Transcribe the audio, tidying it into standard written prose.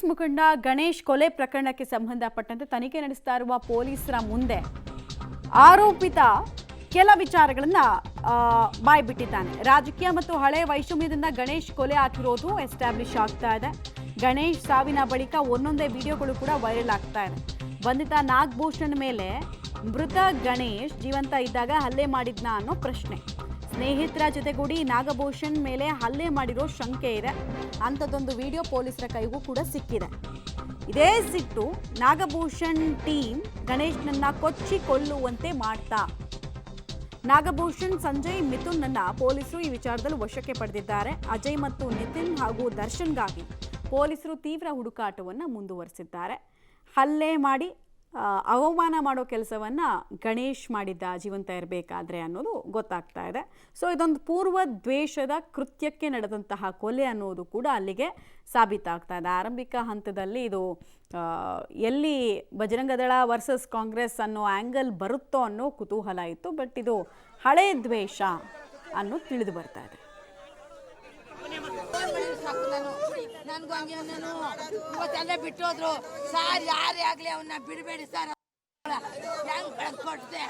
ಕಾಂಗ್ರೆಸ್ ಮುಖಂಡ ಗಣೇಶ್ ಕೊಲೆ ಪ್ರಕರಣಕ್ಕೆ ಸಂಬಂಧಪಟ್ಟಂತೆ ತನಿಖೆ ನಡೆಸ್ತಾ ಇರುವ ಪೊಲೀಸರ ಮುಂದೆ ಆರೋಪಿತ ಕೆಲ ವಿಚಾರಗಳನ್ನ ಬಾಯ್ಬಿಟ್ಟಿದ್ದಾನೆ. ರಾಜಕೀಯ ಮತ್ತು ಹಳೆ ವೈಷಮ್ಯದಿಂದ ಗಣೇಶ್ ಕೊಲೆ ಆಗಿರೋದು ಎಸ್ಟಾಬ್ಲಿಷ್ ಆಗ್ತಾ ಇದೆ. ಗಣೇಶ್ ಸಾವಿನ ಬಳಿಕ ಒಂದೊಂದೇ ವಿಡಿಯೋಗಳು ಕೂಡ ವೈರಲ್ ಆಗ್ತಾ ಇದೆ. ಬಂಧಿತ ನಾಗಭೂಷಣ್ ಮೇಲೆ ಮೃತ ಗಣೇಶ್ ಜೀವಂತ ಇದ್ದಾಗ ಹಲ್ಲೆ ಮಾಡಿದ್ನ ಅನ್ನೋ ಪ್ರಶ್ನೆ. ಸ್ನೇಹಿತರ ಜೊತೆಗೂಡಿ ನಾಗಭೂಷಣ್ ಮೇಲೆ ಹಲ್ಲೆ ಮಾಡಿರೋ ಶಂಕೆ ಇದೆ. ಅಂಥದ್ದೊಂದು ವಿಡಿಯೋ ಪೊಲೀಸರ ಕೈಗೂ ಕೂಡ ಸಿಕ್ಕಿದೆ. ಇದೇ ಸಿಟ್ಟು ನಾಗಭೂಷಣ್ ಟೀಮ್ ಗಣೇಶ್ನನ್ನ ಕೊಚ್ಚಿ ಕೊಲ್ಲುವಂತೆ ಮಾಡ್ತಾ. ನಾಗಭೂಷಣ್, ಸಂಜಯ್, ಮಿಥುನ್ನನ್ನ ಪೊಲೀಸರು ಈ ವಿಚಾರದಲ್ಲಿ ವಶಕ್ಕೆ ಪಡೆದಿದ್ದಾರೆ. ಅಜಯ್ ಮತ್ತು ನಿತಿನ್ ಹಾಗೂ ದರ್ಶನ್ಗಾಗಿ ಪೊಲೀಸರು ತೀವ್ರ ಹುಡುಕಾಟವನ್ನು ಮುಂದುವರಿಸಿದ್ದಾರೆ. ಹಲ್ಲೆ ಮಾಡಿ ಅವಮಾನ ಮಾಡೋ ಕೆಲಸವನ್ನು ಗಣೇಶ್ ಮಾಡಿದ್ದ ಜೀವಂತ ಇರಬೇಕಾದ್ರೆ ಅನ್ನೋದು ಗೊತ್ತಾಗ್ತಾ ಇದೆ. ಸೊ ಇದೊಂದು ಪೂರ್ವ ದ್ವೇಷದ ಕೃತ್ಯಕ್ಕೆ ನಡೆದಂತಹ ಕೊಲೆ ಅನ್ನೋದು ಕೂಡ ಅಲ್ಲಿಗೆ ಸಾಬೀತಾಗ್ತಾ ಇದೆ. ಆರಂಭಿಕ ಹಂತದಲ್ಲಿ ಇದು ಎಲ್ಲಿ ಬಜರಂಗದಳ ವರ್ಸಸ್ ಕಾಂಗ್ರೆಸ್ ಅನ್ನೋ ಆ್ಯಂಗಲ್ ಬರುತ್ತೋ ಅನ್ನೋ ಕುತೂಹಲ ಇತ್ತು. ಬಟ್ ಇದು ಹಳೆ ದ್ವೇಷ ಅನ್ನೋ ತಿಳಿದು ಬರ್ತಾ ಇದೆ. ನನ್ಗೂ ಹಂಗೆ ಇವತ್ತೆಲ್ಲ ಬಿಟ್ಟೋದ್ರು ಸಾರ್, ಯಾರೇ ಆಗ್ಲಿ ಅವನ್ನ ಬಿಡಬೇಡಿ ಸರ್. ಹೆಂಗ್ ಕೊಡ್ತೆ